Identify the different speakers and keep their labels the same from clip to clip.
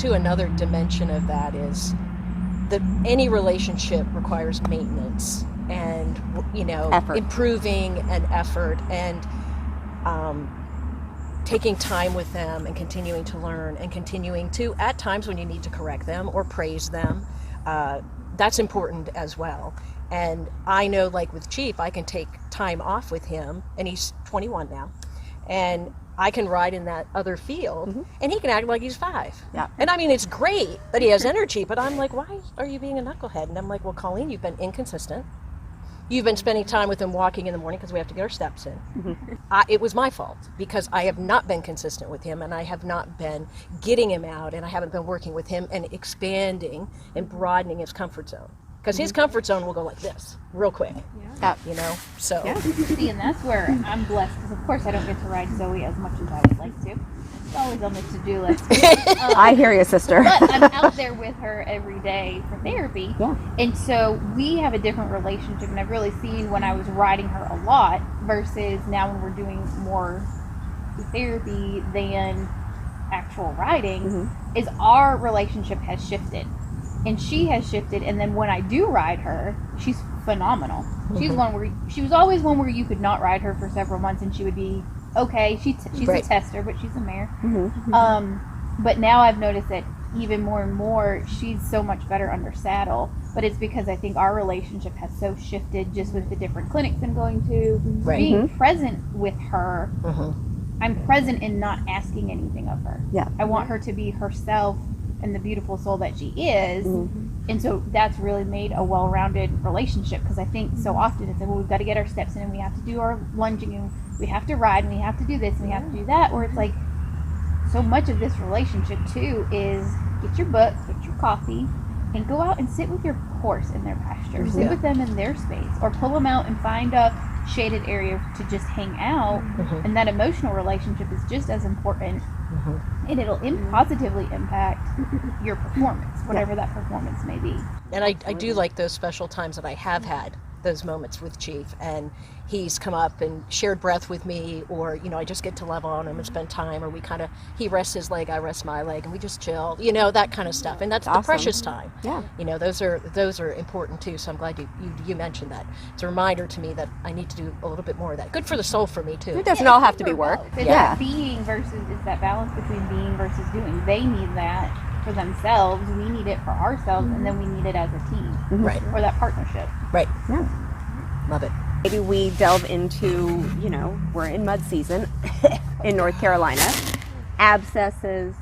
Speaker 1: too, another dimension of that is that any relationship requires maintenance and,
Speaker 2: effort.
Speaker 1: Improving and effort and taking time with them and continuing to learn and continuing to, at times when you need to correct them or praise them, that's important as well. And I know, like with Chief, I can take time off with him, and he's 21 now, and I can ride in that other field, and he can act like he's 5.
Speaker 2: Yeah.
Speaker 1: And I mean, it's great that he has energy, but I'm like, why are you being a knucklehead? And I'm like, well, Colleen, you've been inconsistent. You've been spending time with him walking in the morning because we have to get our steps in. It was my fault because I have not been consistent with him, and I have not been getting him out, and I haven't been working with him and expanding and broadening his comfort zone. Because his comfort zone will go like this, real quick.
Speaker 2: Yeah.
Speaker 1: So.
Speaker 3: Yeah. See, and that's where I'm blessed, because of course I don't get to ride Zoe as much as I would like to. It's always on the to-do list.
Speaker 2: I hear you, sister.
Speaker 3: But I'm out there with her every day for therapy.
Speaker 2: Yeah.
Speaker 3: And so we have a different relationship, and I've really seen when I was riding her a lot versus now when we're doing more therapy than actual riding, is our relationship has shifted. And she has shifted, and then when I do ride her, she's phenomenal. She's one where she was always one where you could not ride her for several months, and she would be okay. She's a tester, but she's a mare. But now I've noticed that even more and more, she's so much better under saddle. But it's because I think our relationship has so shifted just with the different clinics I'm going to, being present with her. I'm present in not asking anything of her.
Speaker 2: Yeah.
Speaker 3: I want her to be herself and the beautiful soul that she is. And so that's really made a well-rounded relationship, because I think so often it's like, well, we've got to get our steps in, and we have to do our lunging, and we have to ride, and we have to do this, and we have to do that. Or it's like, so much of this relationship too is get your book, get your coffee, and go out and sit with your horse in their pasture. Sit with them in their space, or pull them out and find a shaded area to just hang out. And that emotional relationship is just as important. And it'll positively impact your performance, whatever that performance may be.
Speaker 1: And I do like those special times that I have had, those moments with Chief, and he's come up and shared breath with me, or I just get to love on him and spend time, or he rests his leg, I rest my leg, and we just chill, that kind of stuff. And that's the precious time.
Speaker 2: Yeah.
Speaker 1: Those are important too. So I'm glad you mentioned that. It's a reminder to me that I need to do a little bit more of that. Good for the soul for me too.
Speaker 2: It doesn't all have to be work.
Speaker 3: It's that being versus, it's that balance between being versus doing. They need that for themselves, we need it for ourselves, and then we need it as a team.
Speaker 1: Right.
Speaker 3: Or that partnership.
Speaker 1: Right.
Speaker 2: Yeah.
Speaker 1: Love it.
Speaker 2: Maybe we delve into, we're in mud season in North Carolina. Abscesses,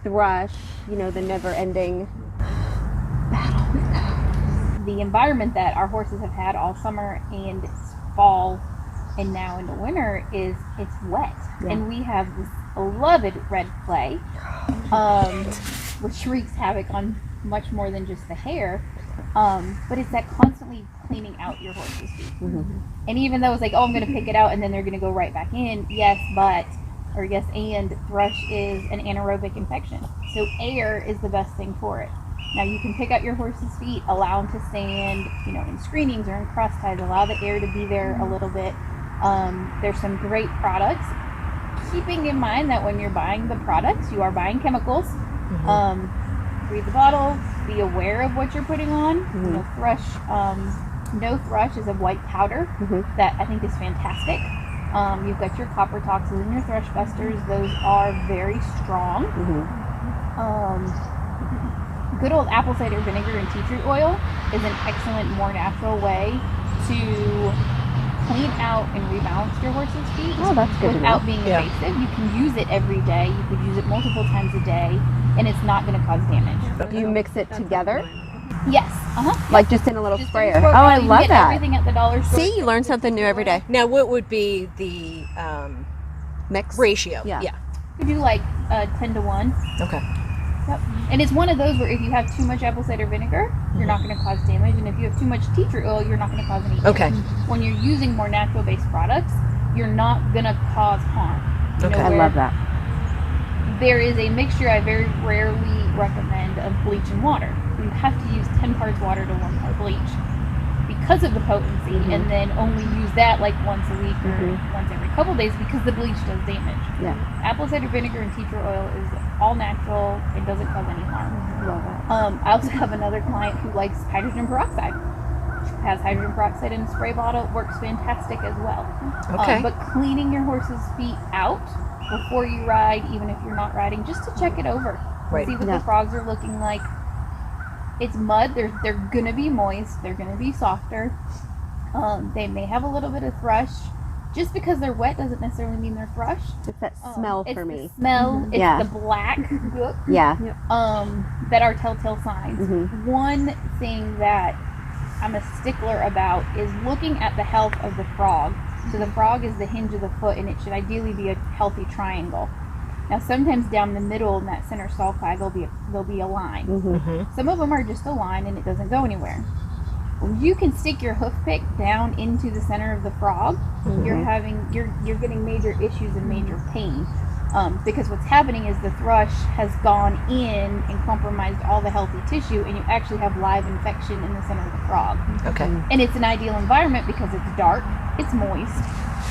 Speaker 2: thrush, the never-ending battle.
Speaker 3: The environment that our horses have had all summer and fall and now into winter it's wet. Yeah. And we have this beloved red clay, which wreaks havoc on much more than just the hair. But it's that constantly cleaning out your horse's feet. And even though it's like, I'm going to pick it out and then they're going to go right back in, and thrush is an anaerobic infection. So air is the best thing for it. Now you can pick out your horse's feet, allow them to stand, in screenings or in cross ties, allow the air to be there a little bit. There's some great products. Keeping in mind that when you're buying the products, you are buying chemicals. Read the bottle, be aware of what you're putting on. No Thrush is a white powder that I think is fantastic. You've got your copper toxins and your thrush busters. Those are very strong. Good old apple cider vinegar and tea tree oil is an excellent, more natural way to clean out and rebalance your horse's feet without being invasive. You can use it every day. You could use it multiple times a day, and it's not going to cause damage.
Speaker 2: Do you mix it together?
Speaker 3: Yes.
Speaker 2: Like just in a little sprayer.
Speaker 3: Oh,
Speaker 2: I love that.
Speaker 3: Everything at the dollar store.
Speaker 2: See, you learn something new every day.
Speaker 1: Now, what would be the
Speaker 2: mix
Speaker 1: ratio?
Speaker 2: Yeah.
Speaker 3: You do like 10 to 1.
Speaker 1: Okay.
Speaker 3: Yep. And it's one of those where if you have too much apple cider vinegar, you're not going to cause damage, and if you have too much tea tree oil, you're not going to cause any damage.
Speaker 1: Okay.
Speaker 3: When you're using more natural-based products, you're not going to cause harm.
Speaker 2: I love that.
Speaker 3: There is a mixture I very rarely recommend of bleach and water. You have to use 10 parts water to 1 part bleach. because of the potency, and then only use that like once a week or once every couple days because the bleach does damage.
Speaker 2: Yeah.
Speaker 3: Apple cider vinegar and tea tree oil is all natural and doesn't cause any harm.
Speaker 2: Love it.
Speaker 3: I also have another client who likes hydrogen peroxide. Has hydrogen peroxide in a spray bottle, works fantastic as well.
Speaker 1: Okay.
Speaker 3: But cleaning your horse's feet out before you ride, even if you're not riding, just to check it over.
Speaker 1: Right.
Speaker 3: See what the frogs are looking like. It's mud. They're gonna be moist. They're gonna be softer. They may have a little bit of thrush. Just because they're wet doesn't necessarily mean they're thrush.
Speaker 2: It's that smell for me.
Speaker 3: It's the smell. It's
Speaker 2: Yeah.
Speaker 3: the black gook.
Speaker 2: Yeah.
Speaker 3: That are telltale signs. One thing that I'm a stickler about is looking at the health of the frog. So the frog is the hinge of the foot, and it should ideally be a healthy triangle. Now, sometimes down the middle in that center sulci, there'll be a line. Some of them are just a line, and it doesn't go anywhere. When you can stick your hoof pick down into the center of the frog, you're getting major issues and major pain. Because what's happening is the thrush has gone in and compromised all the healthy tissue, and you actually have live infection in the center of the frog.
Speaker 1: Okay.
Speaker 3: And it's an ideal environment because it's dark, it's moist,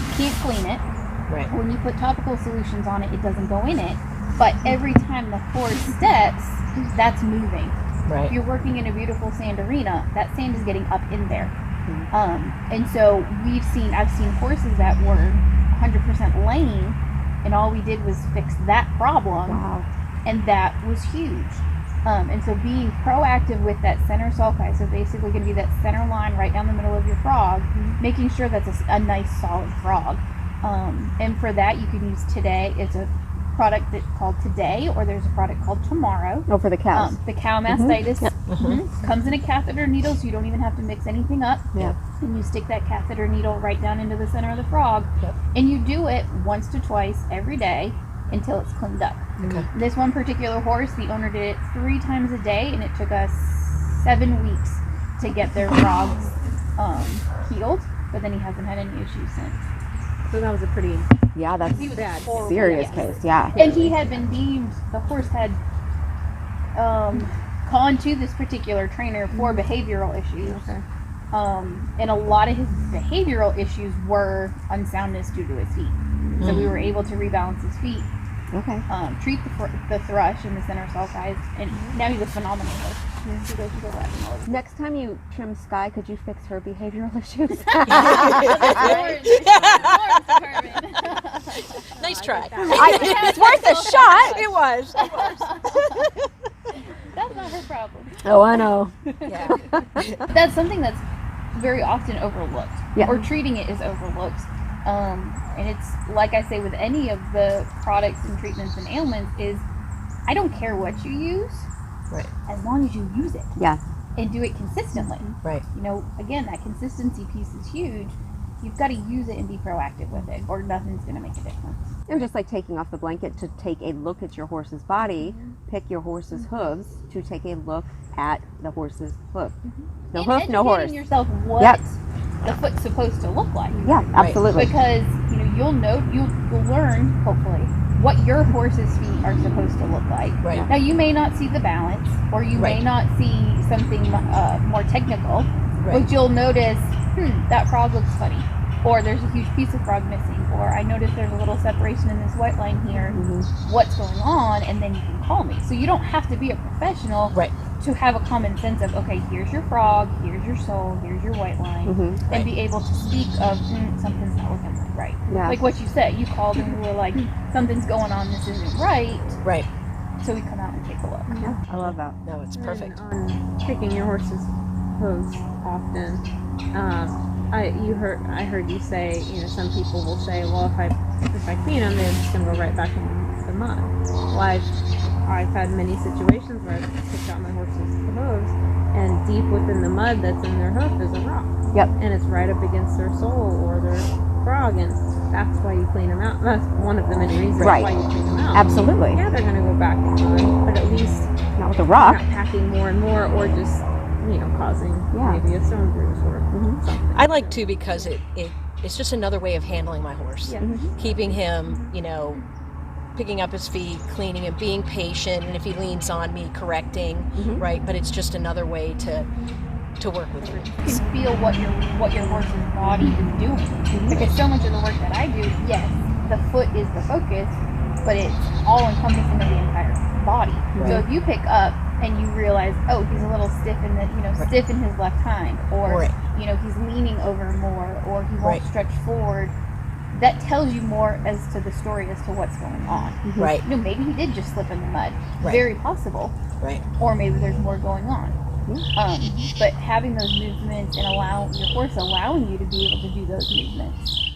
Speaker 3: you can't clean it.
Speaker 1: Right.
Speaker 3: When you put topical solutions on it, it doesn't go in it. But every time the horse steps, that's moving.
Speaker 1: Right.
Speaker 3: If you're working in a beautiful sand arena, that sand is getting up in there. And so I've seen horses that were 100% lame, and all we did was fix that problem.
Speaker 2: Wow.
Speaker 3: And that was huge. And so being proactive with that center sulci, so basically going to be that center line right down the middle of your frog, making sure that's a nice solid frog. And for that, you can use Today. It's a product that's called Today, or there's a product called Tomorrow.
Speaker 2: Oh, for the cows.
Speaker 3: The cow mastitis comes in a catheter needle, so you don't even have to mix anything up.
Speaker 2: Yeah.
Speaker 3: And you stick that catheter needle right down into the center of the frog, and you do it once to twice every day until it's cleaned up.
Speaker 1: Okay.
Speaker 3: This one particular horse, the owner did it 3 times a day, and it took us 7 weeks to get their frogs healed, but then he hasn't had any issues since.
Speaker 4: So that was a pretty
Speaker 2: Yeah, that's
Speaker 3: He was
Speaker 4: bad.
Speaker 3: horrible,
Speaker 2: serious
Speaker 3: yes.
Speaker 2: case. Yeah.
Speaker 3: And he had been deemed, the horse had gone to this particular trainer for behavioral issues.
Speaker 4: Okay.
Speaker 3: And a lot of his behavioral issues were unsoundness due to his feet. So we were able to rebalance his feet,
Speaker 2: Okay.
Speaker 3: treat the thrush and the center sulci, and now he's a phenomenal horse. He goes riding all over.
Speaker 2: Next time you trim Sky, could you fix her behavioral issues?
Speaker 3: Lauren's determined.
Speaker 1: Nice try.
Speaker 2: It's worth a shot.
Speaker 1: It was. It was.
Speaker 3: That's not her problem.
Speaker 2: Oh, I know.
Speaker 1: Yeah.
Speaker 3: That's something that's very often overlooked,
Speaker 2: Yeah.
Speaker 3: or treating it is overlooked. And it's like I say with any of the products and treatments and ailments is, I don't care what you use,
Speaker 1: Right.
Speaker 3: as long as you use it
Speaker 2: Yeah.
Speaker 3: and do it consistently.
Speaker 1: Right.
Speaker 3: You know, again, that consistency piece is huge. You've got to use it and be proactive with it, or nothing's going to make a difference.
Speaker 2: And just like taking off the blanket to take a look at your horse's body, pick your horse's hooves to take a look at the horse's hoof. No
Speaker 3: And
Speaker 2: hoof, no horse.
Speaker 3: educating yourself what
Speaker 2: Yep.
Speaker 3: the foot's supposed to look like.
Speaker 2: Yeah, absolutely.
Speaker 3: Because you'll learn hopefully what your horse's feet are supposed to look like.
Speaker 1: Right.
Speaker 3: Now you may not see the balance, or you may
Speaker 1: Right.
Speaker 3: not see something more technical,
Speaker 1: Right.
Speaker 3: but you'll notice, that frog looks funny, or there's a huge piece of frog missing, or I noticed there's a little separation in this white line here. What's going on? And then you can call me. So you don't have to be a professional
Speaker 1: Right.
Speaker 3: to have a common sense of, okay, here's your frog, here's your sole, here's your white line,
Speaker 2: Mm-hmm.
Speaker 3: and be able to speak of something's not looking right.
Speaker 2: Yeah.
Speaker 3: Like what you said, you called and you were like, something's going on, this isn't right.
Speaker 1: Right.
Speaker 3: So we come out and take a look.
Speaker 2: I love that.
Speaker 1: No, it's perfect.
Speaker 4: And on picking your horse's hooves often, I heard you say, some people will say, well, if I clean them, they're just gonna go right back in the mud. Well, I've had many situations where I've picked out my horse's hooves, and deep within the mud that's in their hoof is a rock.
Speaker 2: Yep.
Speaker 4: And it's right up against their sole or their frog, and that's why you clean them out. That's one of the many reasons
Speaker 2: Right.
Speaker 4: why you clean them out.
Speaker 2: Absolutely.
Speaker 4: Yeah, they're gonna go back in the mud, but at least
Speaker 2: Not with a
Speaker 4: not
Speaker 2: rock.
Speaker 4: packing more and more, or just causing maybe a stone bruise or something.
Speaker 1: I like to because it's just another way of handling my horse.
Speaker 4: Yeah.
Speaker 1: Keeping him, picking up his feet, cleaning him, being patient, and if he leans on me, correcting, right? But it's just another way to to work with you.
Speaker 3: You can feel what your horse's body is doing. Because so much of the work that I do, yes, the foot is the focus, but it's all encompassing of the entire body.
Speaker 1: Right.
Speaker 3: So if you pick up and you realize, oh, he's a little stiff in the,
Speaker 1: Right.
Speaker 3: stiff in his left hind, or
Speaker 1: Right.
Speaker 3: he's leaning over more, or he won't
Speaker 1: Right.
Speaker 3: stretch forward. That tells you more as to the story as to what's going on.
Speaker 1: Right.
Speaker 3: Maybe he did just slip in the mud.
Speaker 1: Right.
Speaker 3: Very possible.
Speaker 1: Right.
Speaker 3: Or maybe there's more going on. But having those movements and your horse allowing you to be able to do those movements